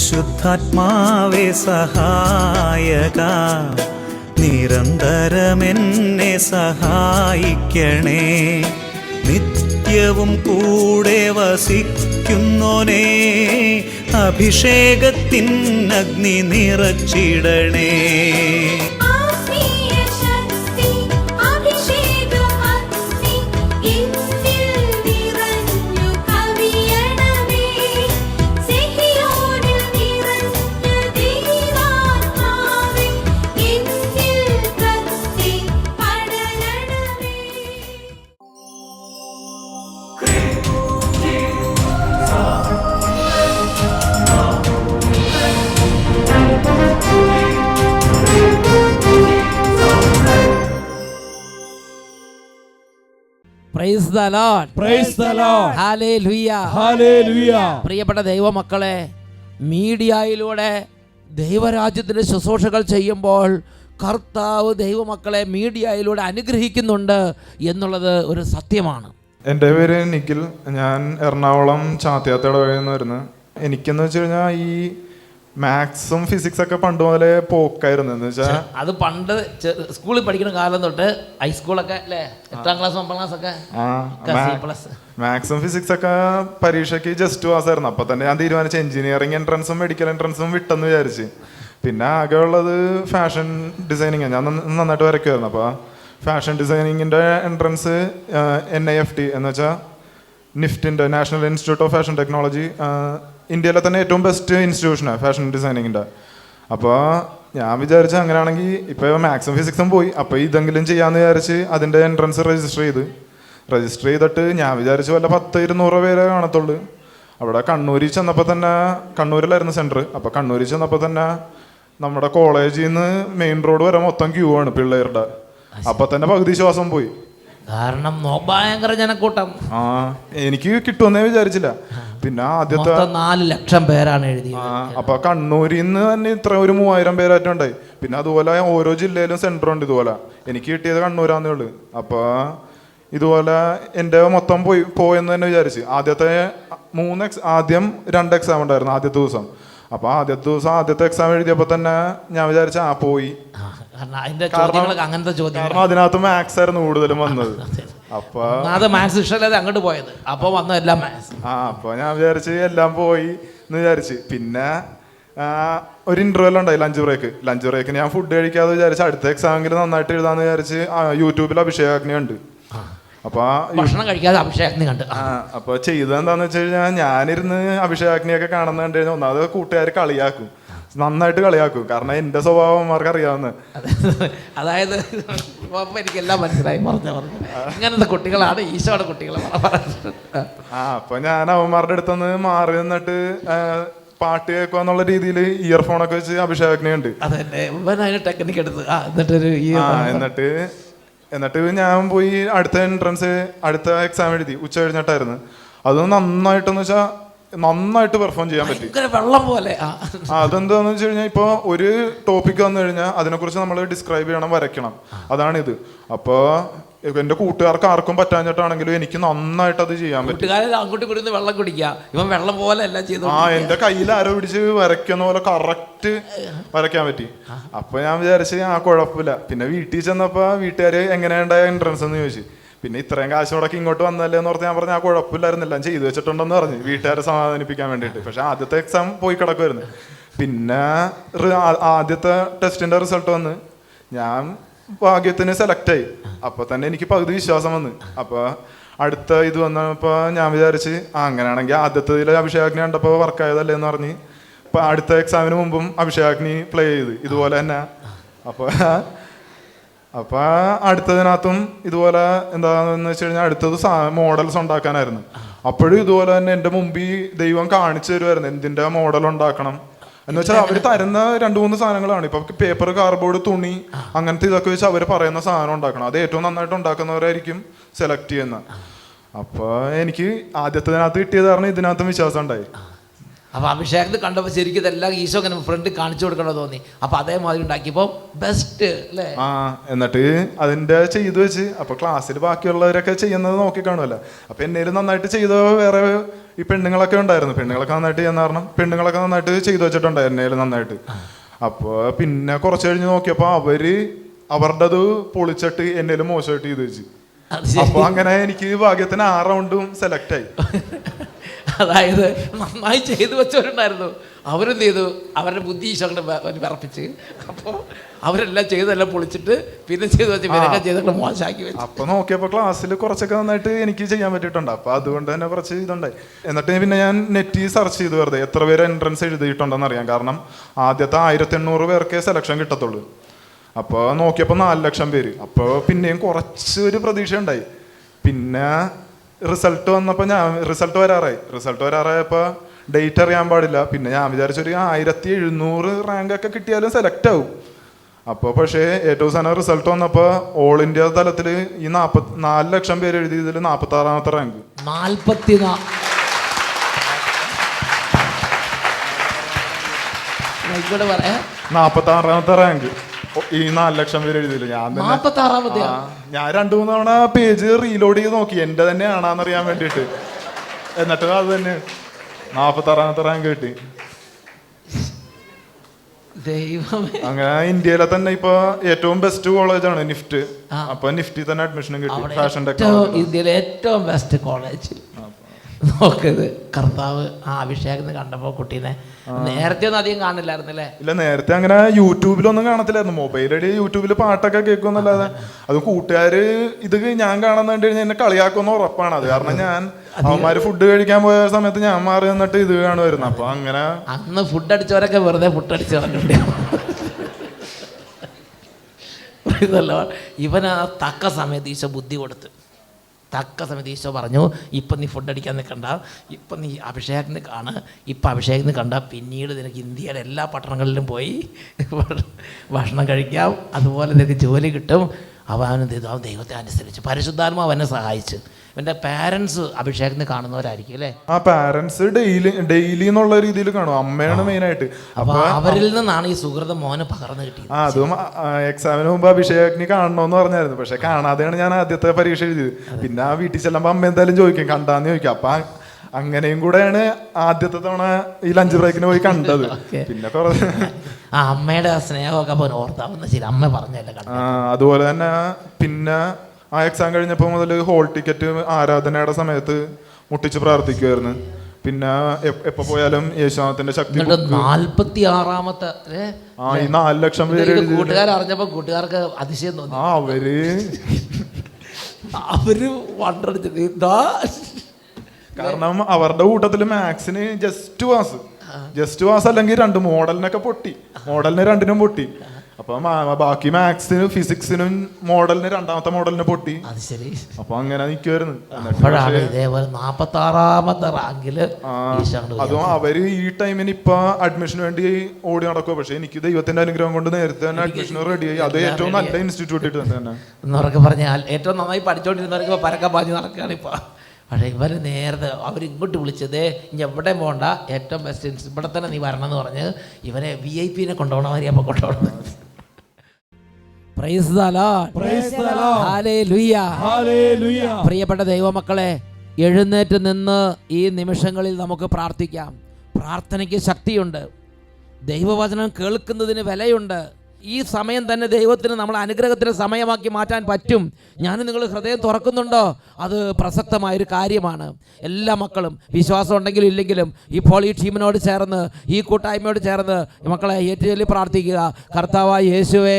പരിശുദ്ധാത്മാവേ സഹായക, നിരന്തരമെന്നെ സഹായിക്കണേ. നിത്യവും കൂടെ വസിക്കുന്നോനേ, അഭിഷേകത്തിൻ അഗ്നി നിറച്ചിടണേ. Praise the Lord. Praise the Lord. Hallelujah. Hallelujah. പ്രിയപ്പെട്ട ദൈവമക്കളെ, മീഡിയയിലൂടെ ദൈവരാജ്യത്തിൻ്റെ ശുശ്രൂഷകൾ ചെയ്യുമ്പോൾ കർത്താവ് ദൈവമക്കളെ മീഡിയയിലൂടെ അനുഗ്രഹിക്കുന്നുണ്ട് എന്നുള്ളത് ഒരു സത്യമാണ്. എൻ്റെ പേര് നിഖിൽ. ഞാൻ എറണാകുളം ചാത്തിയാത്തേടെ വഴിയെന്ന് വരുന്നത്. എനിക്കെന്ന് വെച്ച് കഴിഞ്ഞാൽ ഈ മാത്സും ഫിസിക്സ് ഒക്കെ പണ്ട് മുതലേ പോക്കായിരുന്നു. എന്ന് വെച്ചാൽ അത് പണ്ട് സ്കൂളിൽ പഠിക്കുന്ന കാലം തൊട്ട് ഹൈസ്കൂളൊക്കെ അല്ലേ, 8ാം ക്ലാസ് 9ാം ക്ലാസ് ഒക്കെ മാത്സും ഫിസിക്സ് ഒക്കെ പരീക്ഷയ്ക്ക് ജസ്റ്റ് പാസ്സായിരുന്നു. അപ്പം തന്നെ ഞാൻ തീരുമാനിച്ചു എഞ്ചിനീയറിംഗ് എൻട്രൻസും മെഡിക്കൽ എൻട്രൻസും വിട്ടെന്ന് വിചാരിച്ച്. പിന്നെ ആകെ ഉള്ളത് ഫാഷൻ ഡിസൈനിങ്. ഞാൻ നന്നായിട്ട് വരയ്ക്കുമായിരുന്നു. അപ്പോൾ ഫാഷൻ ഡിസൈനിങ്ങിൻ്റെ എൻട്രൻസ് NIFT എന്ന് വെച്ചാൽ നിഫ്റ്റിൻ്റെ national institute of fashion technology, ഇന്ത്യയിലെ തന്നെ ഏറ്റവും ബെസ്റ്റ് ഇൻസ്റ്റിറ്റ്യൂഷനാണ് ഫാഷൻ ഡിസൈനിങ്ങിൻ്റെ. അപ്പോൾ ഞാൻ വിചാരിച്ചു അങ്ങനെയാണെങ്കിൽ ഇപ്പോൾ മാത്സും ഫിസിക്സും പോയി, അപ്പോൾ ഇതെങ്കിലും ചെയ്യാമെന്ന് വിചാരിച്ച് അതിൻ്റെ എൻട്രൻസ് രജിസ്റ്റർ ചെയ്തിട്ട് ഞാൻ വിചാരിച്ചു വല്ല 100-200 പേരെ കാണത്തുള്ളൂ. അവിടെ കണ്ണൂരിൽ ചെന്നപ്പോൾ തന്നെ, കണ്ണൂരിലായിരുന്നു സെൻറ്റർ. അപ്പോൾ കണ്ണൂരിൽ ചെന്നപ്പോൾ തന്നെ നമ്മുടെ കോളേജിൽ നിന്ന് മെയിൻ റോഡ് വരെ മൊത്തം ക്യൂ ആണ് പിള്ളേരുടെ. അപ്പോൾ തന്നെ പകുതി ശ്വാസം പോയി. കാരണം ഭയങ്കര ജനക്കൂട്ടം. എനിക്ക് കിട്ടുമെന്നേ വിചാരിച്ചില്ല. പിന്നെ ആദ്യത്തെ 4 ലക്ഷം പേരാണ് എഴുതിയത്. അപ്പൊ കണ്ണൂരിൽ നിന്ന് തന്നെ ഇത്ര ഒരു 3000 പേരായിട്ടുണ്ടായി. പിന്നെ അതുപോലെ ഓരോ ജില്ലയിലും സെന്റർ ഉണ്ട്. ഇതുപോലെ എനിക്ക് കിട്ടിയത് കണ്ണൂരാന്നേ ഉള്ളു. അപ്പൊ ഇതുപോലെ എൻ്റെ മൊത്തം പോയെന്ന് തന്നെ വിചാരിച്ച്. ആദ്യം 2 എക്സാം ഉണ്ടായിരുന്നു ആദ്യത്തെ ദിവസം. അപ്പൊ ആദ്യത്തെ എക്സാം എഴുതിയപ്പോ തന്നെ ഞാൻ വിചാരിച്ച പോയി. കാരണം അതിനകത്ത് മാത്സ് ആയിരുന്നു കൂടുതലും വന്നത്. അപ്പൊ അങ്ങോട്ട് പോയത് അപ്പൊ വന്നതെല്ലാം അപ്പൊ ഞാൻ വിചാരിച്ച് എല്ലാം പോയി എന്ന് വിചാരിച്ച്. പിന്നെ ഒരു ഇന്റർവെൽ ഉണ്ടായി, ലഞ്ച് ബ്രേക്കിന് ഞാൻ ഫുഡ് കഴിക്കാതെ വിചാരിച്ച് അടുത്ത എക്സാമെങ്കിലും നന്നായിട്ട് എഴുതാന്ന് വിചാരിച്ച് യൂട്യൂബിൽ അഭിഷേകാഗ്നി ഉണ്ട്. അപ്പൊ ഭക്ഷണം കഴിക്കാതെ അഭിഷേകാഗ്നി കണ്ട്. അപ്പൊ ചെയ്തത് എന്താന്ന് വെച്ച് കഴിഞ്ഞാൽ ഞാനിരുന്ന് അഭിഷേകാഗ്നിയൊക്കെ കാണുന്ന കണ്ടു കഴിഞ്ഞാൽ ഒന്നാമത് കൂട്ടുകാർ നന്നായിട്ട് കളിയാക്കും. കാരണം എന്റെ സ്വഭാവം അവന്മാർക്ക് അറിയാവുന്ന. അതായത് എനിക്കെല്ലാം മനസ്സിലായി. ഇങ്ങനത്തെ കുട്ടികളാണ് ഈശോയുടെ കുട്ടികൾ. അപ്പൊ ഞാൻ അവന്മാരുടെ അടുത്തുനിന്ന് മാറി നിന്നിട്ട് പാട്ട് കേൾക്കുക എന്നുള്ള രീതിയിൽ ഇയർഫോണൊക്കെ വെച്ച് അഭിഷേകാഗ്നി ഉണ്ട്. ടെക്നിക്ക് എടുത്ത് എന്നിട്ട് ഞാൻ പോയി അടുത്ത എക്സാം എഴുതി. ഉച്ച കഴിഞ്ഞിട്ടായിരുന്നു. അത് നന്നായിട്ട് പെർഫോം ചെയ്യാൻ പറ്റി. വെള്ളം പോലെ. അതെന്താന്ന് വെച്ച് കഴിഞ്ഞാൽ ഇപ്പൊ ഒരു ടോപ്പിക് വന്നു കഴിഞ്ഞാൽ അതിനെക്കുറിച്ച് നമ്മൾ ഡിസ്ക്രൈബ് ചെയ്യണം, വരയ്ക്കണം. അതാണിത്. അപ്പൊ എന്റെ കൂട്ടുകാർക്ക് ആർക്കും പറ്റാഞ്ഞിട്ടാണെങ്കിലും എനിക്ക് നന്നായിട്ട് അത് ചെയ്യാൻ പറ്റും. വെള്ളം കുടിക്കുക, ഇവൻ വെള്ളം പോലെ എല്ലാം ചെയ്തു. എന്റെ കയ്യിൽ ആരോ പിടിച്ച് വരയ്ക്കുന്ന പോലെ കറക്റ്റ് വരയ്ക്കാൻ പറ്റി. അപ്പൊ ഞാൻ വിചാരിച്ച് കുഴപ്പമില്ല. പിന്നെ വീട്ടിൽ ചെന്നപ്പോ വീട്ടുകാര് എങ്ങനെയുണ്ടായ എൻട്രൻസ് എന്ന് ചോദിച്ചു. പിന്നെ ഇത്രയും കാശ് മുടക്കി ഇങ്ങോട്ട് വന്നല്ലേ എന്ന് പറഞ്ഞ് ഞാൻ പറഞ്ഞ കുഴപ്പമില്ലായിരുന്നില്ല, ചെയ്തു വെച്ചിട്ടുണ്ടെന്ന് പറഞ്ഞ് വീട്ടുകാരെ സമാധാനിപ്പിക്കാൻ വേണ്ടിയിട്ട്. പക്ഷെ ആദ്യത്തെ എക്സാം പോയി കിടക്കുമായിരുന്നു. പിന്നെ ആദ്യത്തെ ടെസ്റ്റിന്റെ റിസൾട്ട് വന്ന് ഞാൻ ഭാഗ്യത്തിന് സെലക്ട് ആയി. അപ്പൊ തന്നെ എനിക്ക് പകുതി വിശ്വാസം വന്ന്. അപ്പൊ അടുത്ത ഇത് വന്നപ്പോ ഞാൻ വിചാരിച്ച് അങ്ങനെയാണെങ്കിൽ ആദ്യത്തെ അഭിഷേകാഗ്നി കണ്ടപ്പോ വർക്കായതല്ലേ എന്ന് പറഞ്ഞ് ഇപ്പൊ അടുത്ത എക്സാമിന് മുമ്പും അഭിഷേകാഗ്നി പ്ലേ ചെയ്ത് ഇതുപോലെ തന്നെ. അപ്പൊ അടുത്തതിനകത്തും ഇതുപോലെ എന്താന്ന് വെച്ച് കഴിഞ്ഞാൽ അടുത്തത് മോഡൽസ് ഉണ്ടാക്കാനായിരുന്നു. അപ്പോഴും ഇതുപോലെ തന്നെ എൻ്റെ മുമ്പിൽ ദൈവം കാണിച്ചു തരുമായിരുന്നു എന്തിന്റെ മോഡൽ ഉണ്ടാക്കണം എന്ന് വെച്ചാൽ. അവർ തരുന്ന 2-3 സാധനങ്ങളാണ്. ഇപ്പൊ പേപ്പർ, കാർഡ്ബോർഡ്, തുണി, അങ്ങനത്തെ ഇതൊക്കെ വെച്ച് അവർ പറയുന്ന സാധനം ഉണ്ടാക്കണം. അത് ഏറ്റവും നന്നായിട്ട് ഉണ്ടാക്കുന്നവരായിരിക്കും സെലക്ട് ചെയ്യുന്നത്. അപ്പൊ എനിക്ക് ആദ്യത്തിനകത്ത് കിട്ടിയത് കാരണം ഇതിനകത്തും വിശ്വാസം ഉണ്ടായി. അപ്പോൾ അഭിഷേകത്തിന് കണ്ടപ്പോൾ ശരിക്കും ഇതെല്ലാം ഈശോ ഇങ്ങനെ ഫ്രണ്ട് കാണിച്ചു കൊടുക്കണമെന്ന് തോന്നി. അപ്പോൾ അതേമാതിരി ഉണ്ടാക്കിയപ്പോൾ ബെസ്റ്റ് അല്ലേ. എന്നിട്ട് അതിന്റെ ചെയ്തു വെച്ച് അപ്പൊ ക്ലാസ്സിൽ ബാക്കിയുള്ളവരൊക്കെ ചെയ്യുന്നത് നോക്കി കാണുമല്ലോ. അപ്പൊ എന്നേലും നന്നായിട്ട് ചെയ്ത വേറെ ഈ പെണ്ണുങ്ങളൊക്കെ ഉണ്ടായിരുന്നു. പെണ്ണുങ്ങളൊക്കെ നന്നായിട്ട് ചെയ്യുന്ന കാരണം പെണ്ണുങ്ങളൊക്കെ നന്നായിട്ട് ചെയ്തു വെച്ചിട്ടുണ്ടായിരുന്നു എന്നേലും നന്നായിട്ട്. അപ്പൊ പിന്നെ കുറച്ച് കഴിഞ്ഞ് നോക്കിയപ്പോ അവരുടെ അത് പൊളിച്ചിട്ട് എന്നേലും മോശമായിട്ട് ചെയ്തു വെച്ച്. അപ്പൊ അങ്ങനെ എനിക്ക് ഭാഗ്യത്തിന് 6 റൗണ്ടും സെലക്ട് ആയി. അതായത് നന്നായി ചെയ്തു വെച്ചവരുണ്ടായിരുന്നു, അവരെന്ത് ചെയ്തു, അവരുടെ ബുദ്ധി ഈശോയുടെ വിറപ്പിച്ച്. അപ്പോൾ അവരെല്ലാം ചെയ്തെല്ലാം പൊളിച്ചിട്ട് പിന്നെ ചെയ്തു വെച്ച് ഇവരൊക്കെ ചെയ്തൊക്കെ മോശമാക്കി വെച്ചു. അപ്പൊ നോക്കിയപ്പോ ക്ലാസ്സിൽ കുറച്ചൊക്കെ നന്നായിട്ട് എനിക്ക് ചെയ്യാൻ പറ്റിയിട്ടുണ്ട്. അപ്പൊ അതുകൊണ്ട് തന്നെ കുറച്ച് ഇതുണ്ടായി. എന്നിട്ട് പിന്നെ ഞാൻ നെറ്റിൽ സെർച്ച് ചെയ്ത് വെറുതെ എത്ര പേര് എൻട്രൻസ് എഴുതിയിട്ടുണ്ടെന്ന് അറിയാം. കാരണം ആദ്യത്തെ 1800 പേർക്കേ സെലക്ഷൻ കിട്ടത്തുള്ളൂ. അപ്പോൾ നോക്കിയപ്പോൾ 4 ലക്ഷം പേര്. അപ്പോൾ പിന്നെയും കുറച്ചൊരു പ്രതീക്ഷ ഉണ്ടായി. പിന്നെ റിസൾട്ട് വന്നപ്പോൾ റിസൾട്ട് വരാറായപ്പോൾ ഡേറ്റ് അറിയാൻ പാടില്ല. പിന്നെ ഞാൻ വിചാരിച്ചൊരു 1700 റാങ്കൊക്കെ കിട്ടിയാലും സെലക്ട് ആവും. അപ്പോൾ പക്ഷേ ഏറ്റവും അവസാനം റിസൾട്ട് വന്നപ്പോൾ ഓൾ ഇന്ത്യ തലത്തിൽ ഈ 4 ലക്ഷം പേര് എഴുതിയതിൽ 46ാമത്തെ റാങ്ക്. 46ാമത്തെ റാങ്ക് ഈ 4 ലക്ഷം പേര് എഴുതിയില്ല. ഞാൻ 2-3 തവണ പേജ് റീലോഡ് ചെയ്ത് നോക്കി എന്റെ തന്നെ ആണാന്നറിയാൻ വേണ്ടിട്ട്. എന്നിട്ട് അത് തന്നെ 46ാമത്തെ റാങ്ക് കിട്ടി. അങ്ങനെ ഇന്ത്യയിലെ തന്നെ ഇപ്പൊ ഏറ്റവും ബെസ്റ്റ് കോളേജാണ് നിഫ്റ്റ്. അപ്പൊ നിഫ്റ്റി തന്നെ അഡ്മിഷനും കിട്ടി. ഫാഷൻ ടെക്നോളജി ഇന്ത്യയിലെ ഏറ്റവും ബെസ്റ്റ് കോളേജ് നോക്കത്. കർത്താവ് ആ അഭിഷേകം കണ്ടപ്പോ കുട്ടീനെ നേരത്തെ ഒന്നും അധികം കാണില്ലായിരുന്നല്ലേ? ഇല്ല, നേരത്തെ അങ്ങനെ യൂട്യൂബിലൊന്നും കാണത്തില്ലായിരുന്നു. മൊബൈലിൽ യൂട്യൂബിൽ പാട്ടൊക്കെ കേൾക്കുമെന്നല്ലാതെ. അത് കൂട്ടുകാര് ഇത് ഞാൻ കാണാൻ വേണ്ടി കഴിഞ്ഞാൽ എന്നെ കളിയാക്കുമെന്ന് ഉറപ്പാണ്. അത് കാരണം ഞാൻ അവന്മാര് ഫുഡ് കഴിക്കാൻ പോയ സമയത്ത് ഞാൻ മാറി നിന്നിട്ട് ഇത് കാണുമായിരുന്നു. അപ്പൊ അങ്ങനെ അന്ന് ഫുഡ് അടിച്ചവരൊക്കെ വെറുതെ ഫുഡ് അടിച്ചു പറഞ്ഞിട്ടുണ്ട്. ഇവന് തക്ക സമയത്ത് ഈശോ ബുദ്ധി കൊടുത്ത്, തക്ക സമയത്ത് ഈശോ പറഞ്ഞു, ഇപ്പം നീ ഫുഡ് അടിക്കാൻ നിൽക്കണ്ട, ഇപ്പം നീ അഭിഷേകത്തിന് കാണ്. ഇപ്പം അഭിഷേകത്തിന് കണ്ട പിന്നീട് നിനക്ക് ഇന്ത്യയുടെ എല്ലാ പട്ടണങ്ങളിലും പോയി ഭക്ഷണം കഴിക്കാം, അതുപോലെ നിനക്ക് ജോലി കിട്ടും. അവൻ ദൈവത്തെ അനുസരിച്ച് പരിശുദ്ധാത്മാവ് അവനെ സഹായിച്ചു. ഇവൻ്റെ പാരൻസ് അഭിഷേകത്തിന് കാണുന്നവരായിരിക്കും അല്ലേ? ആ പാരൻസ് ഡെയിലി എന്നുള്ള രീതിയിൽ കാണും. അമ്മയാണ് മെയിനായിട്ട്. അപ്പൊ അവരിൽ നിന്നാണ് ഈ സുഹൃതം മോന് പകർന്നു കിട്ടിയത്. അതും എക്സാമിന് മുമ്പ് അഭിഷേകിനെ കാണണമെന്ന് പറഞ്ഞായിരുന്നു. പക്ഷെ കാണാതെയാണ് ഞാൻ ആദ്യത്തെ പരീക്ഷ എഴുതിയത്. പിന്നെ ആ വീട്ടിൽ ചെല്ലുമ്പോൾ അമ്മ എന്തായാലും ചോദിക്കും, കണ്ടാന്ന് ചോദിക്കും. അപ്പൊ അങ്ങനെയും കൂടെയാണ് ആദ്യത്തെ തവണ ഈ ലഞ്ച് ബ്രേക്കിന് പോയി കണ്ടത്. പിന്നെ അമ്മയുടെ സ്നേഹമൊക്കെ ഓർത്താവുന്ന ശരി, അമ്മ പറഞ്ഞല്ലേ. അതുപോലെ തന്നെ പിന്നെ ആ എക്സാം കഴിഞ്ഞപ്പോൾ മുതൽ ഹോൾ ടിക്കറ്റ് ആരാധനയുടെ സമയത്ത് മുട്ടിച്ച് പ്രാർത്ഥിക്കുമായിരുന്നു. പിന്നെ എപ്പോ പോയാലും യേശുനാഥത്തിന്റെ ശക്തി. 46ാമത്തെ ഈ 4 ലക്ഷം പേര് കൂട്ടുകാർ അറിഞ്ഞപ്പോ കൂട്ടുകാർക്ക് അതിശയം തോന്നി. അവര് വണ്ടടിച്ചത് കാരണം അവരുടെ കൂട്ടത്തിൽ മാത്സിന് ജസ്റ്റ് പാസ് അല്ലെങ്കിൽ 2 മോഡലിനൊക്കെ പൊട്ടി. മോഡലിന് 2നും പൊട്ടി. അപ്പൊ ബാക്കി മാത്സിനും ഫിസിക്സിനും മോഡലിന് 2ാമത്തെ മോഡലിന് പൊട്ടി. അത് ശരി. അപ്പൊ അങ്ങനെ നിൽക്കുമായിരുന്നു. അപ്പോഴാണ് ഇതേപോലെ 46ാമത്തെ റാങ്കില്. അതും അവര് ഈ ടൈമിന് ഇപ്പൊ അഡ്മിഷന് വേണ്ടി ഓടി നടക്കുക. പക്ഷെ എനിക്ക് ദൈവത്തിന്റെ അനുഗ്രഹം കൊണ്ട് നേരത്തെ തന്നെ അഡ്മിഷൻ റെഡിയായി. അത് ഏറ്റവും നല്ല ഇൻസ്റ്റിറ്റ്യൂട്ട് തന്നെ എന്നൊക്കെ പറഞ്ഞാൽ ഏറ്റവും നന്നായി പഠിച്ചോണ്ടിരുന്നവർക്ക് പരക്കം പാഞ്ഞ് നടക്കുകയാണ് ഇപ്പൊ. പക്ഷേ ഇവർ നേരത്തെ അവരിങ്ങോട്ട് വിളിച്ചത് ഇനി എവിടെ പോകണ്ട, ഏറ്റവും ബെസ്റ്റ് ഇവിടെ തന്നെ നീ വരണം എന്ന് പറഞ്ഞ് ഇവനെ VIP കൊണ്ടുപോകണ മാതിരി അപ്പോൾ കൊണ്ടുപോകണം. പ്രിയപ്പെട്ട ദൈവമക്കളെ, എഴുന്നേറ്റ് നിന്ന് ഈ നിമിഷങ്ങളിൽ നമുക്ക് പ്രാർത്ഥിക്കാം. പ്രാർത്ഥനയ്ക്ക് ശക്തിയുണ്ട്. ദൈവവചനം കേൾക്കുന്നതിന് വിലയുണ്ട്. ഈ സമയം തന്നെ ദൈവത്തിന് നമ്മൾ അനുഗ്രഹത്തിന് സമയമാക്കി മാറ്റാൻ പറ്റും. ഞാൻ നിങ്ങൾ ഹൃദയം തുറക്കുന്നുണ്ടോ? അത് പ്രസക്തമായൊരു കാര്യമാണ്. എല്ലാ മക്കളും വിശ്വാസം ഉണ്ടെങ്കിലും ഇല്ലെങ്കിലും ഇപ്പോൾ ഈ ടീമിനോട് ചേർന്ന്, ഈ കൂട്ടായ്മയോട് ചേർന്ന് മക്കളെ ഏറ്റുചൊല്ലി പ്രാർത്ഥിക്കുക. കർത്താവായ യേശുവേ,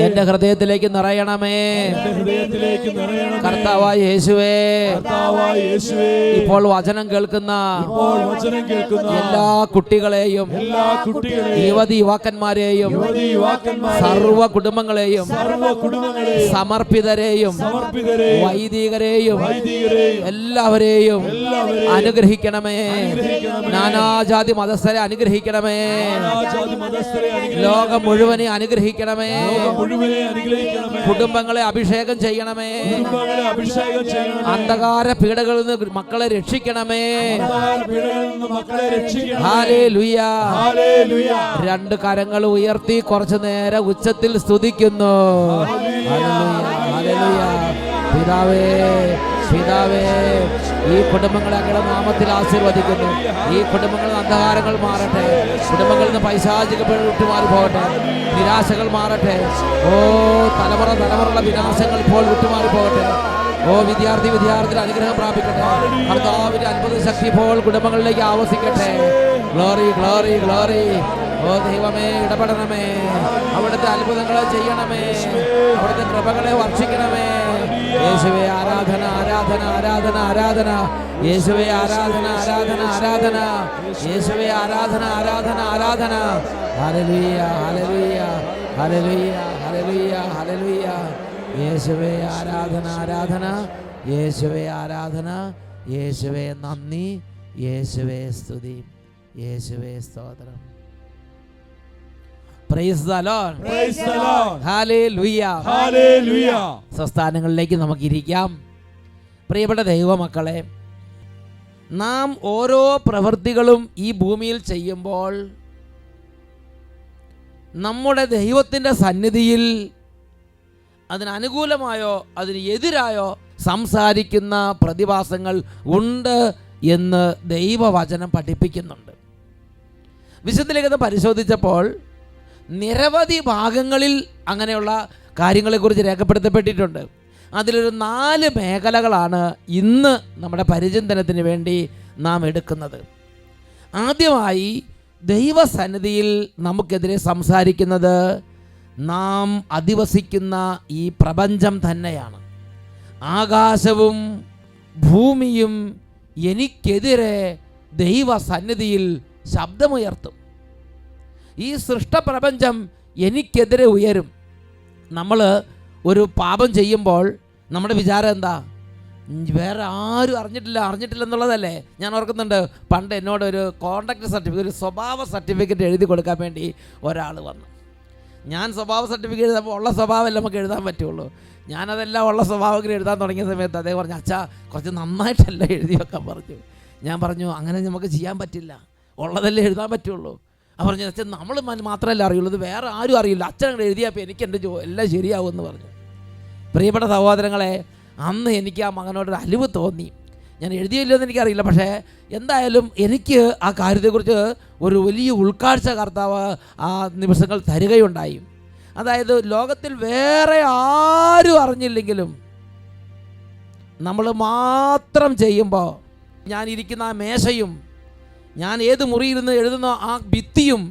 എൻ്റെ ഹൃദയത്തിലേക്ക് നിറയണമേ. കർത്താവായ യേശുവേ, ഇപ്പോൾ വചനം കേൾക്കുന്ന എല്ലാ കുട്ടികളെയും യുവതി യുവാക്കന്മാരെയും യുവാക്കന്മാരെയും യുവതി യുവാക്കന്മാരെയും സർവ്വ കുടുംബങ്ങളെയും സമർപ്പിതരെയും വൈദികരെയും എല്ലാവരെയും അനുഗ്രഹിക്കണമേ. നാനാജാതി മതസ്ഥരെ അനുഗ്രഹിക്കണമേ. ലോകം മുഴുവനെ അനുഗ്രഹിക്കണമേ. കുടുംബങ്ങളെ അഭിഷേകം ചെയ്യണമേ. അന്ധകാര പീഡകളിൽ നിന്ന് മക്കളെ രക്ഷിക്കണമേ. ഹല്ലേലൂയ. രണ്ട് കരങ്ങൾ ഉയർത്തി കുറച്ചു നേരം ഉച്ചത്തിൽ സ്തുതിക്കുന്നു. ഹല്ലേലൂയ. പിതാവേ, പിതാവേ, ഈ കുടുംബങ്ങളെ അങ്ങയുടെ നാമത്തിൽ ആശീർവദിക്കുന്നു. ഈ കുടുംബങ്ങളിൽ അന്ധകാരങ്ങൾ മാറട്ടെ. കുടുംബങ്ങളിൽ നിന്ന് പൈശാചിക വിട്ടുമാറി പോകട്ടെ. നിരാശകൾ മാറട്ടെ. ഓ തലമുറയുള്ള വിനാശങ്ങൾ ഇപ്പോൾ വിട്ടുമാറി പോകട്ടെ. ഓ വിദ്യാർത്ഥിയുടെ അനുഗ്രഹം പ്രാപിക്കട്ടെ. കർത്താവിന്റെ അത്ഭുത ശക്തി ഇപ്പോൾ കുടുംബങ്ങളിലേക്ക് ആവസിക്കട്ടെ. Glory, glory, glory. ഓ ദൈവമേ, ഇടപെടണമേ. അവിടുത്തെ അത്ഭുതങ്ങളെ ചെയ്യണമേ. അവിടുത്തെ കൃപകളെ വർഷിക്കണമേ. യേശുവേ ആരാധന, ആരാധന, ആരാധന, ആരാധന. യേശുവേ ആരാധന, ആരാധന, ആരാധന. യേശുവേ ആരാധന, ആരാധന, ആരാധന. Hallelujah, hallelujah, hallelujah, hallelujah, hallelujah. യേശുവേ ആരാധന, ആരാധന. യേശുവേ ആരാധന. യേശുവേ നന്ദി. യേശുവേ സ്തുതി. യേശുവേ സ്തോത്രം. Praise the Lord. Praise the Lord. Hallelujah. Hallelujah. സ്വസ്ഥാനങ്ങളിലേക്ക് നമുക്ക് ഇരിക്കാം. പ്രിയപ്പെട്ട ദൈവമക്കളെ, നാം ഓരോ പ്രവൃത്തികളും ഈ ഭൂമിയിൽ ചെയ്യുമ്പോൾ നമ്മുടെ ദൈവത്തിൻ്റെ സന്നിധിയിൽ അതിനനുകൂലമായോ അതിന് എതിരായോ സംസാരിക്കുന്ന പ്രതിഭാസങ്ങൾ ഉണ്ട് എന്ന് ദൈവവചനം പഠിപ്പിക്കുന്നുണ്ട്. വിശുദ്ധലേഖനം പരിശോധിച്ചപ്പോൾ നിരവധി ഭാഗങ്ങളിൽ അങ്ങനെയുള്ള കാര്യങ്ങളെക്കുറിച്ച് രേഖപ്പെടുത്തപ്പെട്ടിട്ടുണ്ട്. അതിലൊരു 4 മേഖലകളാണ് ഇന്ന് നമ്മുടെ പരിചിന്തനത്തിന് വേണ്ടി നാം എടുക്കുന്നത്. ആദ്യമായി ദൈവസന്നിധിയിൽ നമുക്കെതിരെ സംസാരിക്കുന്നത് നാം അധിവസിക്കുന്ന ഈ പ്രപഞ്ചം തന്നെയാണ്. ആകാശവും ഭൂമിയും എനിക്കെതിരെ ദൈവസന്നിധിയിൽ ശബ്ദമുയർത്തും. ഈ സൃഷ്ടപ്രപഞ്ചം എനിക്കെതിരെ ഉയരും. നമ്മൾ ഒരു പാപം ചെയ്യുമ്പോൾ നമ്മുടെ വിചാരം എന്താ? വേറെ ആരും അറിഞ്ഞിട്ടില്ല എന്നുള്ളതല്ലേ. ഞാൻ ഓർക്കുന്നുണ്ട്, പണ്ട് എന്നോട് ഒരു കോണ്ടാക്ട് സർട്ടിഫിക്കറ്റ്, ഒരു സ്വഭാവ സർട്ടിഫിക്കറ്റ് എഴുതി കൊടുക്കാൻ വേണ്ടി ഒരാൾ വന്നു. ഞാൻ സ്വഭാവ സർട്ടിഫിക്കറ്റ് എഴുതുമ്പോൾ ഉള്ള സ്വഭാവമല്ല നമുക്ക് എഴുതാൻ പറ്റുള്ളൂ. ഞാനതെല്ലാം ഉള്ള സ്വഭാവങ്ങൾ എഴുതാൻ തുടങ്ങിയ സമയത്ത് അദ്ദേഹം പറഞ്ഞു, അച്ഛാ കുറച്ച് നന്നായിട്ടല്ല എഴുതി വെക്കാൻ പറഞ്ഞു. ഞാൻ പറഞ്ഞു, അങ്ങനെ നമുക്ക് ചെയ്യാൻ പറ്റില്ല, ഉള്ളതല്ലേ എഴുതാൻ പറ്റുള്ളൂ. പറഞ്ഞു, അച്ഛൻ നമ്മൾ മാത്രമല്ല അറിയുള്ളൂ, ഇത് വേറെ ആരും അറിയില്ല, അച്ഛൻ അങ്ങനെ എഴുതിയപ്പോൾ എനിക്ക് എൻ്റെ എല്ലാം ശരിയാവുമെന്ന് പറഞ്ഞു. പ്രിയപ്പെട്ട സഹോദരങ്ങളെ, അന്ന് എനിക്ക് ആ മകനോടൊരു അലിവ് തോന്നി. ഞാൻ എഴുതിയില്ലെന്ന് എനിക്കറിയില്ല, പക്ഷേ എന്തായാലും എനിക്ക് ആ കാര്യത്തെക്കുറിച്ച് ഒരു വലിയ ഉൾക്കാഴ്ച കർത്താവ് ആ നിമിഷങ്ങൾ തരികയുണ്ടായി. അതായത് ലോകത്തിൽ വേറെ ആരും അറിഞ്ഞില്ലെങ്കിലും നമ്മൾ മാത്രം ചെയ്യുമ്പോൾ ഞാൻ ഇരിക്കുന്ന ആ മേശയും ഞാൻ ഏത് മുറിയിരുന്ന് എഴുതുന്ന ആ ഭിത്തിയും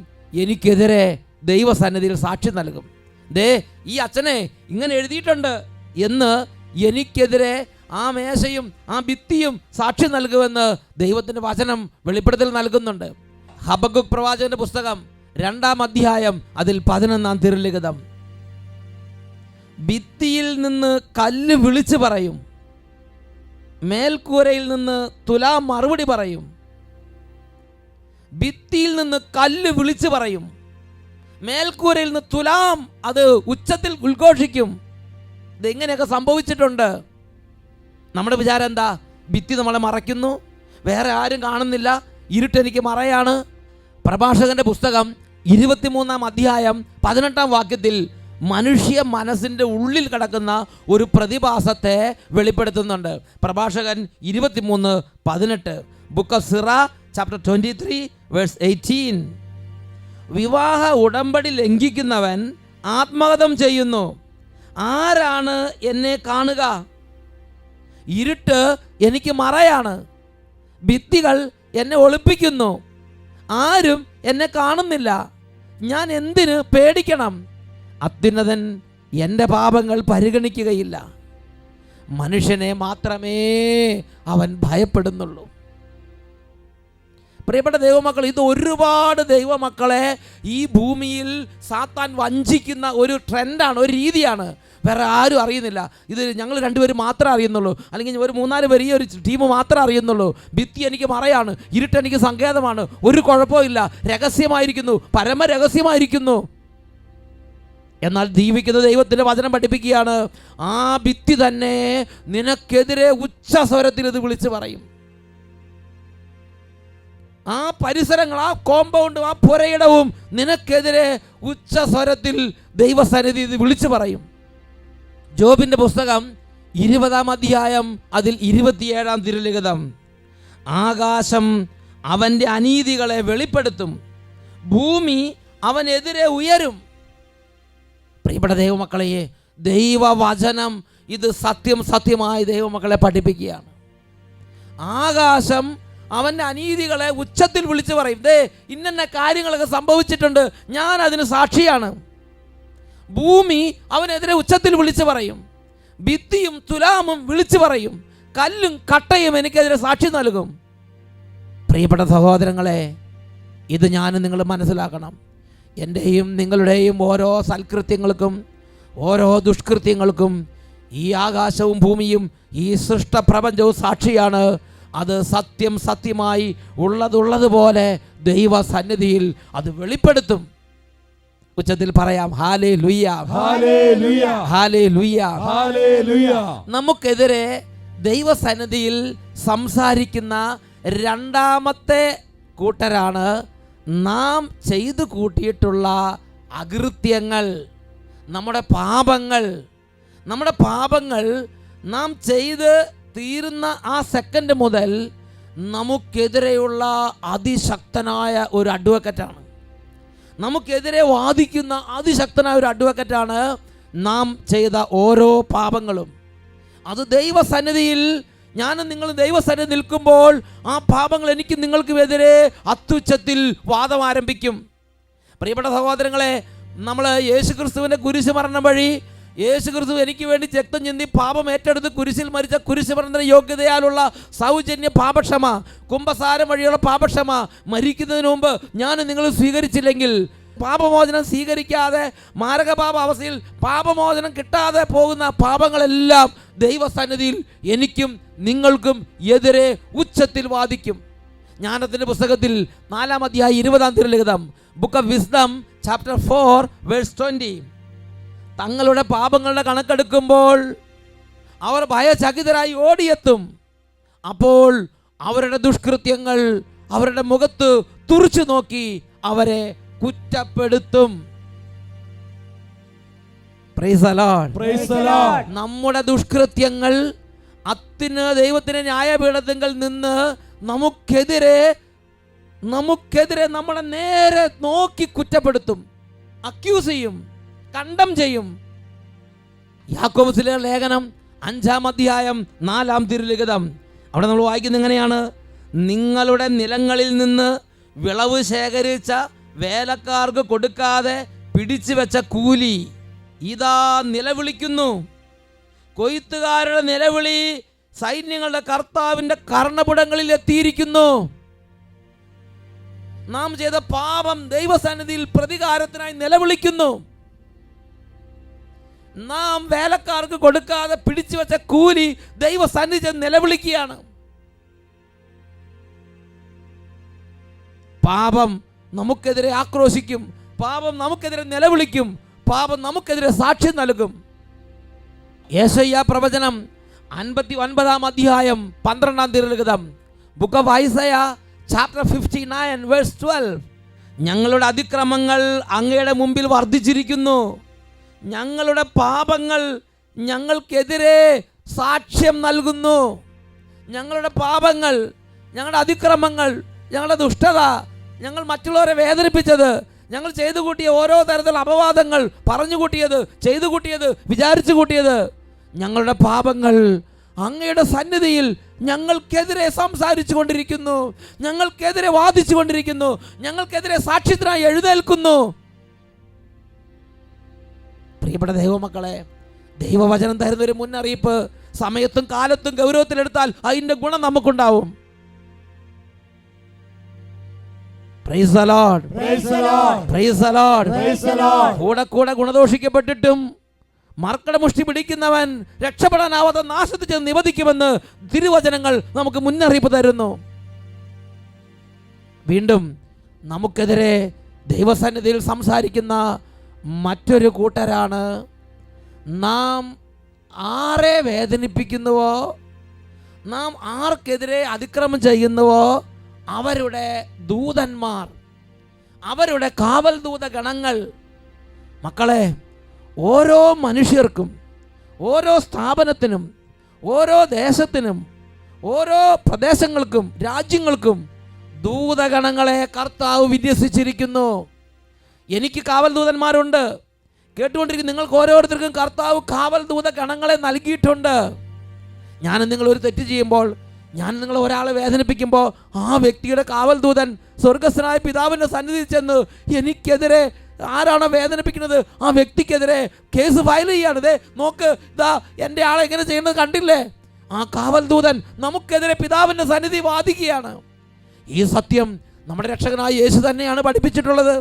എനിക്കെതിരെ ദൈവസന്നിധിയിൽ സാക്ഷി നൽകും. ദേ ഈ അച്ഛനെ ഇങ്ങനെ എഴുതിയിട്ടുണ്ട് എന്ന് എനിക്കെതിരെ ആ മേശയും ആ ഭിത്തിയും സാക്ഷി നൽകുമെന്ന് ദൈവത്തിൻ്റെ വചനം വെളിപ്പെടുത്തൽ നൽകുന്നുണ്ട്. ഹബക്കൂക്ക് പ്രവാചകന്റെ പുസ്തകം 2-ാം അധ്യായം അതിൽ 11-ാം തിരുലിഖിതം. ഭിത്തിയിൽ നിന്ന് കല്ല് വിളിച്ചു പറയും, മേൽക്കൂരയിൽ നിന്ന് തുലാം മറുപടി പറയും. ഭിത്തിയിൽ നിന്ന് കല്ല് വിളിച്ചു പറയും, മേൽക്കൂരയിൽ നിന്ന് തുലാം അത് ഉച്ചത്തിൽ ഉദ്ഘോഷിക്കും. ഇതെങ്ങനെയൊക്കെ സംഭവിച്ചിട്ടുണ്ട്. നമ്മുടെ വിചാരം എന്താ? ഭിത്തി നമ്മളെ മറയ്ക്കുന്നു, വേറെ ആരും കാണുന്നില്ല, ഇരുട്ടെനിക്ക് മറയാണ്. പ്രഭാഷകന്റെ പുസ്തകം 23-ാം അധ്യായം 18-ാം വാക്യത്തിൽ മനുഷ്യ മനസ്സിൻ്റെ ഉള്ളിൽ കിടക്കുന്ന ഒരു പ്രതിഭാസത്തെ വെളിപ്പെടുത്തുന്നുണ്ട്. പ്രഭാഷകൻ 23:18, ബുക്ക് ഓഫ് സിറ ചാപ്റ്റർ 23 വേഴ്സ് 18. വിവാഹ ഉടമ്പടി ലംഘിക്കുന്നവൻ ആത്മഹത്യം ചെയ്യുന്നു. ആരാണ് എന്നെ കാണുക? ഇരുട്ട് എനിക്ക് മറയാണ്, ഭിത്തികൾ എന്നെ ഒളിപ്പിക്കുന്നു, ആരും എന്നെ കാണുന്നില്ല, ഞാൻ എന്തിന് പേടിക്കണം? അത്യുന്നതൻ എൻ്റെ പാപങ്ങൾ പരിഗണിക്കുകയില്ല, മനുഷ്യനെ മാത്രമേ അവൻ ഭയപ്പെടുന്നുള്ളൂ. പ്രിയപ്പെട്ട ദൈവമക്കൾ, ഇത് ഒരുപാട് ദൈവമക്കളെ ഈ ഭൂമിയിൽ സാത്താൻ വഞ്ചിക്കുന്ന ഒരു ട്രെൻഡാണ്, ഒരു രീതിയാണ്. വേറെ ആരും അറിയുന്നില്ല. ഇത് ഞങ്ങൾ രണ്ടുപേരും മാത്രമേ അറിയുന്നുള്ളൂ, അല്ലെങ്കിൽ ഒരു 3-4 പേര്, ഈ ഒരു ടീം മാത്രമേ അറിയുന്നുള്ളൂ. ഭിത്തി എനിക്ക് മറയാണ്, ഇരുട്ടെനിക്ക് സങ്കേതമാണ്, ഒരു കുഴപ്പമില്ല, രഹസ്യമായിരിക്കുന്നു, പരമരഹസ്യമായിരിക്കുന്നു. എന്നാൽ ജീവിക്കുന്ന ദൈവത്തിൻ്റെ വചനം പഠിപ്പിക്കുകയാണ്, ആ ഭിത്തി തന്നെ നിനക്കെതിരെ ഉച്ചസ്വരത്തിൽ ഇത് വിളിച്ച് പറയും. ആ പരിസരങ്ങൾ, ആ കോമ്പൗണ്ടും ആ പുരയിടവും നിനക്കെതിരെ ഉച്ചസ്വരത്തിൽ ദൈവസന്നിധി ഇത് വിളിച്ചു പറയും. ജോബിൻ്റെ പുസ്തകം 20-ാം അധ്യായം അതിൽ 27-ാം തിരുലിഖിതം, ആകാശം അവൻ്റെ അനീതികളെ വെളിപ്പെടുത്തും, ഭൂമി അവനെതിരെ ഉയരും. പ്രിയപ്പെട്ട ദൈവമക്കളെ, ദൈവവചനം ഇത് സത്യമായി ദൈവമക്കളെ പഠിപ്പിക്കുകയാണ്. ആകാശം അവൻ്റെ അനീതികളെ ഉച്ചത്തിൽ വിളിച്ചു പറയും. ഇന്ന കാര്യങ്ങളൊക്കെ സംഭവിച്ചിട്ടുണ്ട്, ഞാൻ അതിന് സാക്ഷിയാണ്. ഭൂമി അവനെതിരെ ഉച്ചത്തിൽ വിളിച്ചു പറയും, ഭിത്തിയും തുലാമും വിളിച്ചു പറയും, കല്ലും കട്ടയും എനിക്കെതിരെ സാക്ഷി നൽകും. പ്രിയപ്പെട്ട സഹോദരങ്ങളെ, ഇത് ഞാനും നിങ്ങൾ മനസ്സിലാക്കണം. എൻ്റെയും നിങ്ങളുടെയും ഓരോ സൽകൃത്യങ്ങൾക്കും ഓരോ ദുഷ്കൃത്യങ്ങൾക്കും ഈ ആകാശവും ഭൂമിയും ഈ സൃഷ്ടപ്രപഞ്ചവും സാക്ഷിയാണ്. അത് സത്യമായി ഉള്ളതുപോലെ ദൈവസന്നിധിയിൽ അത് വെളിപ്പെടുത്തും. ഉച്ചത്തിൽ പറയാം, ഹല്ലേലൂയ, ഹല്ലേലൂയ, ഹല്ലേലൂയ, ഹല്ലേലൂയ. നമുക്കെതിരെ ദൈവസന്നിധിയിൽ സംസാരിക്കുന്ന രണ്ടാമത്തെ കൂട്ടരാണ് നാം ചെയ്തു കൂട്ടിയിട്ടുള്ള അകൃത്യങ്ങൾ, നമ്മുടെ പാപങ്ങൾ നാം ചെയ്ത് തീരുന്ന ആ സെക്കൻഡ് മുതൽ നമുക്കെതിരെയുള്ള അതിശക്തനായ ഒരു അഡ്വക്കറ്റാണ്, നമുക്കെതിരെ വാദിക്കുന്ന അതിശക്തനായ ഒരു അഡ്വക്കറ്റാണ് നാം ചെയ്ത ഓരോ പാപങ്ങളും. അത് ദൈവസന്നിധിയിൽ, ഞാനും നിങ്ങളും ദൈവസന്നിധി നിൽക്കുമ്പോൾ ആ പാപങ്ങൾ എനിക്ക് നിങ്ങൾക്കും എതിരെ അത്യുച്ചത്തിൽ വാദം ആരംഭിക്കും. പ്രിയപ്പെട്ട സഹോദരങ്ങളെ, നമ്മൾ യേശുക്രിസ്തുവിൻ്റെ കുരിശ് മരണം വഴി യേശുക്രിസ്തു എനിക്ക് വേണ്ടി രക്തം ചിന്തി പാപം ഏറ്റെടുത്ത് കുരിശിൽ മരിച്ച കുരിശുമരണ യോഗ്യതയാലുള്ള സൗജന്യ പാപക്ഷമ, കുംഭസാരം വഴിയുള്ള പാപക്ഷമ മരിക്കുന്നതിന് മുമ്പ് ഞാൻ നിങ്ങൾ സ്വീകരിച്ചില്ലെങ്കിൽ, പാപമോചനം സ്വീകരിക്കാതെ മാരകപാപ അവസ്ഥയിൽ പാപമോചനം കിട്ടാതെ പോകുന്ന പാപങ്ങളെല്ലാം ദൈവസന്നിധിയിൽ എനിക്കും നിങ്ങൾക്കും എതിരെ ഉച്ചത്തിൽ വാദിക്കും. ജ്ഞാനത്തിൻ്റെ പുസ്തകത്തിൽ 4-ാം അധ്യായം 20-ാം തിരുലിഖിതം, book of Wisdom chapter 4 verse 20, തങ്ങളുടെ പാപങ്ങളുടെ കണക്കെടുക്കുമ്പോൾ അവർ ഭയചകിതരായി ഓടിയെത്തും. അപ്പോൾ അവരുടെ ദുഷ്കൃത്യങ്ങൾ അവരുടെ മുഖത്ത് തുറിച്ചു നോക്കി അവരെ കുറ്റപ്പെടുത്തും. Praise the Lord, praise the Lord. നമ്മുടെ ദുഷ്കൃത്യങ്ങൾ ദൈവത്തിന്റെ ന്യായപീഠത്തിൽ നിന്ന് നമുക്കെതിരെ നമ്മളെ നേരെ നോക്കി കുറ്റപ്പെടുത്തും, അക്യൂസ് ചെയ്യും, കണ്ടം ചെയ്യും. യാക്കോബിലെ ലേഖനം 5-ാം അധ്യായം 4-ാം തിരുലിഖിതം, അവിടെ നമ്മൾ വായിക്കുന്നത് എങ്ങനെയാണ്? നിങ്ങളുടെ നിലങ്ങളിൽ നിന്ന് വിളവ് ശേഖരിച്ച വേലക്കാർക്ക് കൊടുക്കാതെ പിടിച്ചു വെച്ച കൂലി ഇതാ നിലവിളിക്കുന്നു. കൊയ്ത്തുകാരുടെ നിലവിളി സൈന്യങ്ങളുടെ കർത്താവിൻ്റെ കർണപുടങ്ങളിൽ എത്തിയിരിക്കുന്നു. നാം ചെയ്ത പാപം ദൈവസന്നിധിയിൽ പ്രതികാരത്തിനായി നിലവിളിക്കുന്നു. നാം വേലക്കാർക്ക് കൊടുക്കാതെ പിടിച്ചു വെച്ച കൂലി ദൈവസന്നിധി നിലവിളിക്കുകയാണ്. പാപം നമുക്കെതിരെ ആക്രോശിക്കും, പാപം നമുക്കെതിരെ നിലവിളിക്കും, പാപം നമുക്കെതിരെ സാക്ഷ്യം നൽകും. യെശയ്യാ പ്രവചനം 59-ാം അധ്യായം 12-ാം തിരുലിഖിതം, book of Isaiah chapter 59 verse 12, ഞങ്ങളുടെ അതിക്രമങ്ങൾ അങ്ങയുടെ മുമ്പിൽ വർദ്ധിച്ചിരിക്കുന്നു, ഞങ്ങളുടെ പാപങ്ങൾ ഞങ്ങൾക്കെതിരെ സാക്ഷ്യം നൽകുന്നു. ഞങ്ങളുടെ പാപങ്ങൾ, ഞങ്ങളുടെ അതിക്രമങ്ങൾ, ഞങ്ങളുടെ ദുഷ്ടത, ഞങ്ങൾ മറ്റുള്ളവരെ വേദനിപ്പിച്ചത്, ഞങ്ങൾ ചെയ്തു കൂട്ടിയ ഓരോ തരത്തിലുള്ള അപവാദങ്ങൾ, പറഞ്ഞു കൂട്ടിയത്, ചെയ്തു കൂട്ടിയത്, വിചാരിച്ചു കൂട്ടിയത്, ഞങ്ങളുടെ പാപങ്ങൾ അങ്ങയുടെ സന്നിധിയിൽ ഞങ്ങൾക്കെതിരെ സംസാരിച്ചു കൊണ്ടിരിക്കുന്നു, ഞങ്ങൾക്കെതിരെ വാദിച്ചു കൊണ്ടിരിക്കുന്നു, ഞങ്ങൾക്കെതിരെ സാക്ഷ്യത്തിനായി എഴുന്നേൽക്കുന്നു. പ്രിയപ്പെട്ട ദൈവമക്കളെ, ദൈവവചനം തരുന്നൊരു മുന്നറിയിപ്പ് സമയത്തും കാലത്തും ഗൗരവത്തിലെടുത്താൽ അതിൻ്റെ ഗുണം നമുക്കുണ്ടാവും. Praise the Lord, praise the Lord, praise the Lord. Praise the Lord. കൂടെ കൂടെ ഗുണദോഷിക്കപ്പെട്ടിട്ടും മർക്കട മുഷ്ടി പിടിക്കുന്നവൻ രക്ഷപ്പെടാനാവാതെ നാശത്തിൽ ചെന്ന് നിവദിക്കുമെന്ന് തിരുവചനങ്ങൾ നമുക്ക് മുന്നറിയിപ്പ് തരുന്നു. വീണ്ടും നമുക്കെതിരെ ദൈവസന്നിധിയിൽ സംസാരിക്കുന്ന മറ്റൊരു കൂട്ടരാണ് നാം ആരെ വേദനിപ്പിക്കുന്നുവോ, നാം ആർക്കെതിരെ അതിക്രമം ചെയ്യുന്നുവോ അവരുടെ ദൂതന്മാർ, അവരുടെ കാവൽ ദൂത ഗണങ്ങൾ. മക്കളെ, ഓരോ മനുഷ്യർക്കും, ഓരോ സ്ഥാപനത്തിനും, ഓരോ ദേശത്തിനും, ഓരോ പ്രദേശങ്ങൾക്കും, രാജ്യങ്ങൾക്കും ദൂതഗണങ്ങളെ കർത്താവ് വിന്യസിച്ചിരിക്കുന്നു. എനിക്ക് കാവൽ ദൂതന്മാരുണ്ട്. കേട്ടുകൊണ്ടിരിക്കുന്ന നിങ്ങൾക്ക് ഓരോരുത്തർക്കും കർത്താവ് കാവൽ ദൂത ഗണങ്ങളെ നൽകിയിട്ടുണ്ട്. ഞാൻ നിങ്ങൾ ഒരു തെറ്റ് ചെയ്യുമ്പോൾ, ഞാൻ നിങ്ങൾ ഒരാളെ വേദനിപ്പിക്കുമ്പോൾ ആ വ്യക്തിയുടെ കാവൽ ദൂതൻ സ്വർഗസ്ഥനായ പിതാവിൻ്റെ സന്നിധിയിൽ ചെന്ന് എനിക്കെതിരെ ആരാണോ വേദനിപ്പിക്കുന്നത് ആ വ്യക്തിക്കെതിരെ കേസ് ഫയൽ ചെയ്യാണ്. ഇതേ നോക്ക്, ഇതാ എൻ്റെ ആളെ എങ്ങനെ ചെയ്യുന്നത് കണ്ടില്ലേ? ആ കാവൽ ദൂതൻ നമുക്കെതിരെ പിതാവിൻ്റെ സന്നിധി വാദിക്കുകയാണ്. ഈ സത്യം നമ്മുടെ രക്ഷകനായ യേശു തന്നെയാണ് പഠിപ്പിച്ചിട്ടുള്ളത്.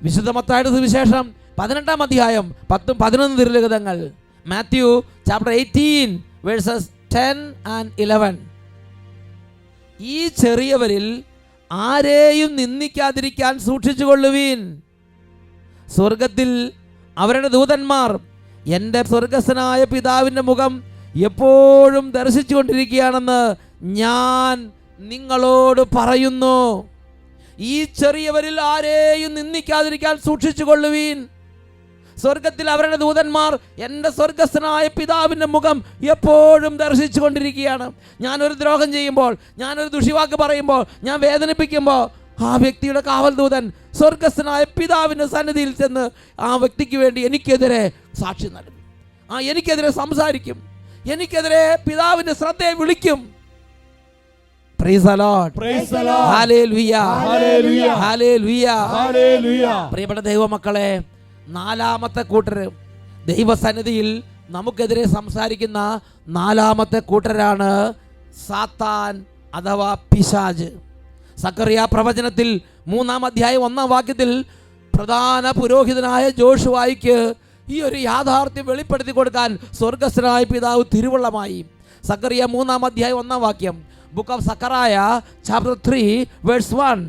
വിശുദ്ധ മത്തായിയുടെ സുവിശേഷം 18-ാം അധ്യായം 10-11 തിരുലിഖിതങ്ങൾ, മാത്യു ചാപ്റ്റർ 18 വേഴ്സസ് 10 and 11. ഈ ചെറിയവരിൽ ആരെയും നിന്ദിക്കാതിരിക്കാൻ സൂക്ഷിച്ചുകൊള്ളുവീൻ. സ്വർഗത്തിൽ അവരുടെ ദൂതന്മാർ എൻ്റെ സ്വർഗസ്ഥനായ പിതാവിൻ്റെ മുഖം എപ്പോഴും ദർശിച്ചുകൊണ്ടിരിക്കുകയാണെന്ന് ഞാൻ നിങ്ങളോട് പറയുന്നു. ഈ ചെറിയവരിൽ ആരെയും നിന്ദിക്കാതിരിക്കാൻ സൂക്ഷിച്ചുകൊള്ളുവീൻ. സ്വർഗത്തിൽ അവരുടെ ദൂതന്മാർ എൻ്റെ സ്വർഗസ്ഥനായ പിതാവിൻ്റെ മുഖം എപ്പോഴും ദർശിച്ചു കൊണ്ടിരിക്കുകയാണ്. ഞാനൊരു ദ്രോഹം ചെയ്യുമ്പോൾ, ഞാനൊരു ദുഷിവാക്ക് പറയുമ്പോൾ, ഞാൻ വേദനിപ്പിക്കുമ്പോൾ ആ വ്യക്തിയുടെ കാവൽ ദൂതൻ സ്വർഗസ്ഥനായ പിതാവിൻ്റെ സന്നിധിയിൽ ചെന്ന് ആ വ്യക്തിക്ക് വേണ്ടി എനിക്കെതിരെ സാക്ഷി നൽകും. എനിക്കെതിരെ സംസാരിക്കും, എനിക്കെതിരെ പിതാവിൻ്റെ ശ്രദ്ധയെ വിളിക്കും. Praise the Lord. Praise the Lord. Hallelujah. Hallelujah. Hallelujah. Hallelujah. പ്രിയപ്പെട്ട ദൈവമക്കളെ, നാലാമത്തെ കൂട്ടർ, ദൈവസന്നിധിയിൽ നമുക്കെതിരെ സംസാരിക്കുന്ന നാലാമത്തെ കൂട്ടരാണ് സാത്താൻ അഥവാ പിശാച്. സക്കറിയ പ്രവചനത്തിൽ 3-ാം അധ്യായം 1-ാം വാക്യത്തിൽ പ്രധാന പുരോഹിതനായ ജോഷുവായ്ക്ക് ഈ ഒരു യാഥാർത്ഥ്യം വെളിപ്പെടുത്തി കൊടുക്കാൻ സ്വർഗസ്ഥനായ പിതാവ് തിരുവുള്ളമായി. സക്കറിയ 3-ാം അധ്യായം 1-ാം വാക്യം, ബുക്ക് ഓഫ് സക്കറായ ചാപ്റ്റർ 3 വേഴ്സ് 1.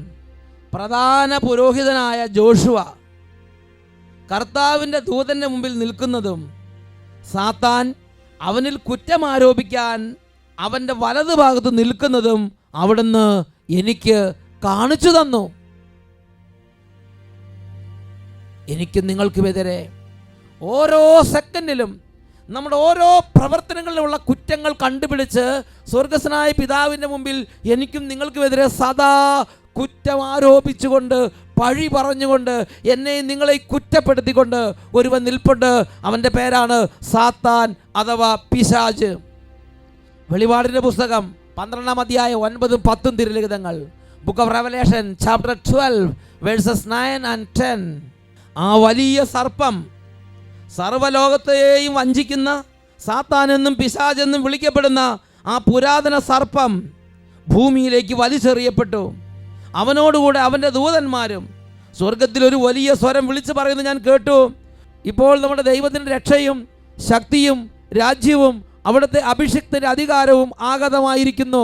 പ്രധാന പുരോഹിതനായ ജോഷുവ കർത്താവിൻ്റെ ദൂതൻ്റെ മുമ്പിൽ നിൽക്കുന്നതും സാത്താൻ അവനിൽ കുറ്റം ആരോപിക്കാൻ അവൻ്റെ വലതുഭാഗത്ത് നിൽക്കുന്നതും അവിടുന്ന് എനിക്ക് കാണിച്ചു തന്നു. എനിക്കും നിങ്ങൾക്കുമെതിരെ ഓരോ സെക്കൻഡിലും നമ്മുടെ ഓരോ പ്രവർത്തനങ്ങളിലുള്ള കുറ്റങ്ങൾ കണ്ടുപിടിച്ച് സ്വർഗസ്ഥനായ പിതാവിൻ്റെ മുമ്പിൽ എനിക്കും നിങ്ങൾക്കുമെതിരെ സദാ കുറ്റം ആരോപിച്ചുകൊണ്ട്, പഴി പറഞ്ഞുകൊണ്ട്, എന്നെ നിങ്ങളെ കുറ്റപ്പെടുത്തിക്കൊണ്ട് ഒരുവൻ നിൽപ്പുണ്ട്. അവൻ്റെ പേരാണ് സാത്താൻ അഥവാ പിശാച്. വെളിപാടിൻ്റെ പുസ്തകം 12-ാം അധ്യായം 9-10 തിരുലിഖിതങ്ങൾ, book of Revelation chapter 12 verses 9 and 10. ആ വലിയ സർപ്പം, സർവ്വലോകത്തെയും വഞ്ചിക്കുന്ന സാത്താൻ എന്നും പിശാചെന്നും വിളിക്കപ്പെടുന്ന ആ പുരാതന സർപ്പം ഭൂമിയിലേക്ക് വലിച്ചെറിയപ്പെട്ടു. അവനോടുകൂടെ അവൻ്റെ ദൂതന്മാരും. സ്വർഗത്തിലൊരു വലിയ സ്വരം വിളിച്ചു പറയുന്നത് ഞാൻ കേട്ടു, ഇപ്പോൾ നമ്മുടെ ദൈവത്തിൻ്റെ രക്ഷയും ശക്തിയും രാജ്യവും അവിടുത്തെ അഭിഷിക്തൻ്റെ അധികാരവും ആഗതമായിരിക്കുന്നു.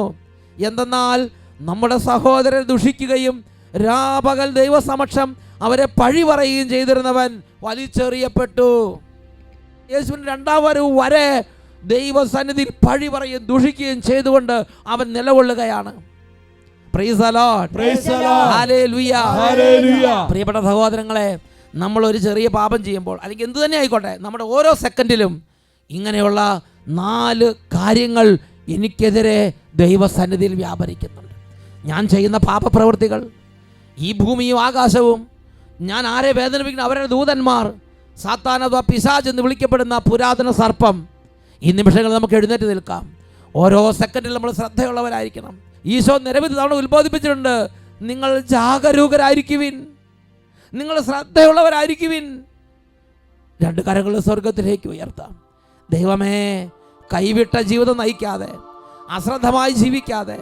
എന്തെന്നാൽ നമ്മുടെ സഹോദരരെ ദുഷിക്കുകയും രാപകൽ ദൈവസമക്ഷം അവരെ പഴി പറയുകയും ചെയ്തിരുന്നവൻ വലിച്ചെറിയപ്പെട്ടു. യേശുവിൻ്റെ 2ാം വരവ് വരെ ദൈവസന്നിധിയിൽ പഴി പറയുകയും ദുഷിക്കുകയും ചെയ്തുകൊണ്ട് അവൻ നിലകൊള്ളുകയാണ്. Praise the Lord. Praise the Lord. Hallelujah. Hallelujah. പ്രിയപ്പെട്ട സഹോദരങ്ങളെ, നമ്മളൊരു ചെറിയ പാപം ചെയ്യുമ്പോൾ, അല്ലെങ്കിൽ എന്തു തന്നെ ആയിക്കോട്ടെ, നമ്മുടെ ഓരോ സെക്കൻഡിലും ഇങ്ങനെയുള്ള 4 കാര്യങ്ങൾ എനിക്കെതിരെ ദൈവസന്നിധിയിൽ വ്യാപരിക്കുന്നുണ്ട്. ഞാൻ ചെയ്യുന്ന പാപപ്രവൃത്തികൾ, ഈ ഭൂമിയും ആകാശവും, ഞാൻ ആരെ വേദനിപ്പിക്കുന്ന അവരുടെ ദൂതന്മാർ, സാത്താൻ അഥവാ പിശാച് എന്ന് വിളിക്കപ്പെടുന്ന പുരാതന സർപ്പം. ഈ നിമിഷങ്ങളിൽ നമുക്ക് എഴുന്നേറ്റ് നിൽക്കാം. ഓരോ സെക്കൻഡിൽ നമ്മൾ ശ്രദ്ധയുള്ളവരായിരിക്കണം. ഈശോ നിരവധി തവണ ഉത്ബോധിപ്പിച്ചിട്ടുണ്ട്, നിങ്ങൾ ജാഗരൂകരായിരിക്കുവിൻ, നിങ്ങൾ ശ്രദ്ധയുള്ളവരായിരിക്കുവിൻ. 2 കരങ്ങൾ സ്വർഗത്തിലേക്ക് ഉയർത്താം. ദൈവമേ, കൈവിട്ട ജീവിതം നയിക്കാതെ, അശ്രദ്ധമായി ജീവിക്കാതെ,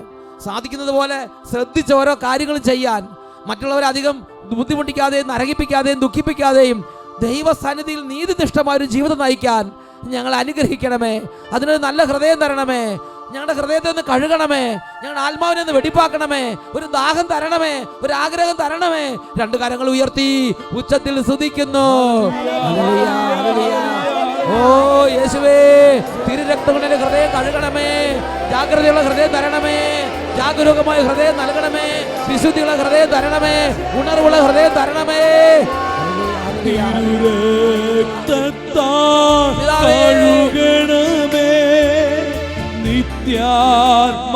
സാധിക്കുന്നത് പോലെ ശ്രദ്ധിച്ച് ഓരോ കാര്യങ്ങളും ചെയ്യാൻ, മറ്റുള്ളവരെ അധികം ബുദ്ധിമുട്ടിക്കാതെയും നരകിപ്പിക്കാതെയും ദുഃഖിപ്പിക്കാതെയും ദൈവസന്നിധിയിൽ നീതിനിഷ്ഠമായ ഒരു ജീവിതം നയിക്കാൻ ഞങ്ങൾ അനുഗ്രഹിക്കണമേ. അതിനൊരു നല്ല ഹൃദയം തരണമേ. ഞങ്ങളുടെ ഹൃദയത്തെ ഒന്ന് കഴുകണമേ. ഞങ്ങളുടെ ആത്മാവിനെ ഒന്ന് വെടിപ്പാക്കണമേ. ഒരു ദാഹം തരണമേ, ഒരു ആഗ്രഹം തരണമേ. രണ്ട് കരങ്ങൾ ഉയർത്തി ഉച്ചത്തിൽ സ്തുതിക്കുന്നു. Hallelujah, hallelujah. ഓ യേശുവേ, തിരുരക്തം കൊണ്ട് എൻ്റെ ഹൃദയം കഴുകണമേ. ജാഗ്രതയുള്ള ഹൃദയം തരണമേ. ജാഗരൂകമായ ഹൃദയം നൽകണമേ. വിശുദ്ധിയുള്ള ഹൃദയം തരണമേ. ഉണർവുള്ള ഹൃദയം തരണമേ. കഴുകണമേ നിത്യാത്മാവേ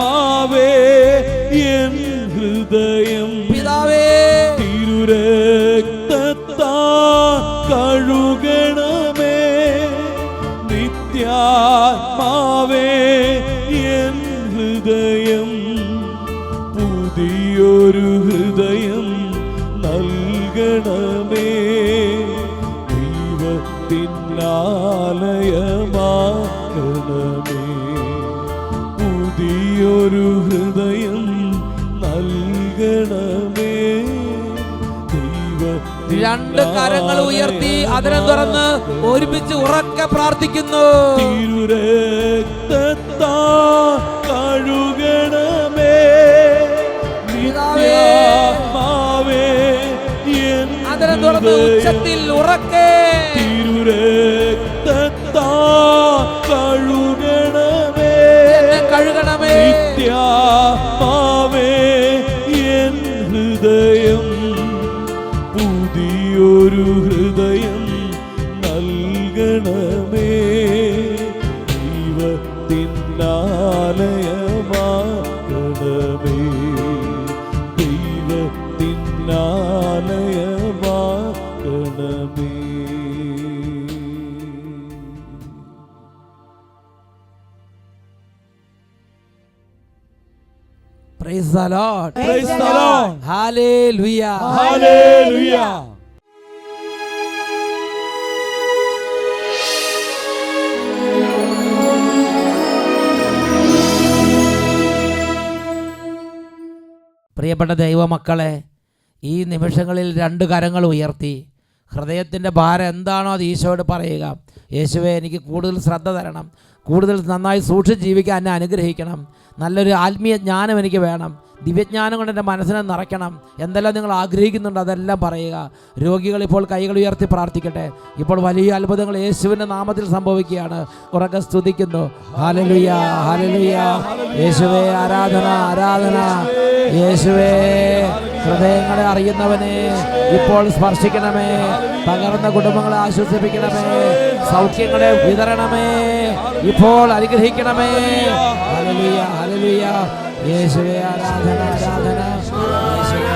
എൻ ഹൃദയം. പിതാവേ, തിരുരക്തത്താ കഴുകണമേ നിത്യാത്മാവേ എൻ ഹൃദയം. പുതിയൊരു ഹൃദയം നൽകണമേ. ദൈവത്തിനാലയമാകണമേ. പുതിയൊരു ഹൃദയം നൽകണമേ. രണ്ട് കരങ്ങൾ ഉയർത്തി അതിരം തുറന്ന് ഒരുമിച്ച് ഉറക്കെ പ്രാർത്ഥിക്കുന്നു. തിരുരക്തത്താ കഴുകണമേ നിത്യാത്മാവേ എൻ അതിരം തുറന്ന് ഉച്ചത്തിൽ ഉറക്കെ. തിരുരക്തത്താ കഴുകണമേ കഴുകണമേ. നിത്യാത്മാവേ എൻ ഹൃദയം. പുതിയൊരു ഹൃദയം നൽകണമേ. ദൈവത്തിനാലയമാകണമേ. ദൈവത്തിനാലയമാകണമേ. Praise the Lord. Praise the Lord. Hallelujah. Hallelujah. പ്രിയപ്പെട്ട ദൈവമക്കളെ, ഈ നിമിഷങ്ങളിൽ രണ്ട് കരങ്ങൾ ഉയർത്തി ഹൃദയത്തിൻ്റെ ഭാരം എന്താണോ അത് ഈശോയോട് പറയുക. യേശുവേ, എനിക്ക് കൂടുതൽ ശ്രദ്ധ തരണം, കൂടുതൽ നന്നായി സൂക്ഷിച്ച് ജീവിക്കാൻ എന്നെ അനുഗ്രഹിക്കണം. നല്ലൊരു ആത്മീയ ജ്ഞാനം എനിക്ക് വേണം. ദിവ്യജ്ഞാനം കൊണ്ട് എൻ്റെ മനസ്സിനെ നിറയ്ക്കണം. എന്തെല്ലാം നിങ്ങൾ ആഗ്രഹിക്കുന്നുണ്ട് അതെല്ലാം പറയുക. രോഗികൾ ഇപ്പോൾ കൈകൾ ഉയർത്തി പ്രാർത്ഥിക്കട്ടെ. ഇപ്പോൾ വലിയ അത്ഭുതങ്ങൾ യേശുവിൻ്റെ നാമത്തിൽ സംഭവിക്കുകയാണ്. ഉറക്കെ സ്തുതിക്കുന്നു. Hallelujah, hallelujah. യേശുവേ, ആരാധന, ആരാധന. യേശുവേ, ഹൃദയങ്ങളെ അറിയുന്നവനെ ഇപ്പോൾ സ്പർശിക്കണമേ. തകർന്ന കുടുംബങ്ങളെ ആശ്വസിപ്പിക്കണമേ. സൗഖ്യങ്ങളെ വിതരണമേ. ഇപ്പോൾ അനുഗ്രഹിക്കണമേ. Hallelujah, hallelujah. യേശുവേ, ആരാധന, ആരാധന. യേശുവേ,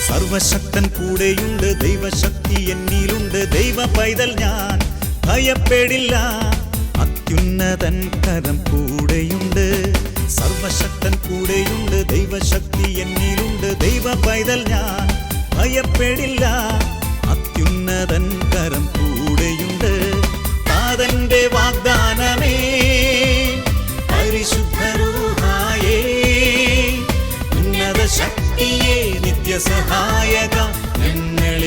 സർവശക്തൻ കൂടെയുണ്ട്, ദൈവശക്തി എന്നിലുണ്ട്. ദൈവ പൈതൽ ഞാൻ ഭയപ്പെടില്ല, അത്യുന്നതൻ കരം കൂടെയുണ്ട്. സർവശക്തൻ കൂടെയുണ്ട്, ദൈവശക്തി എന്നിലുണ്ട്. ദൈവ പൈതൽ ഞാൻ ഭയപ്പെടില്ല, അത്യുന്നതൻ കരം കൂടെയുണ്ട്. താതന്റെ വാഗ്ദാനമേ, പരിശുദ്ധ റൂഹായേ, ഉന്നത ശക്തിയെ, നിത്യസഹായക ഞങ്ങൾ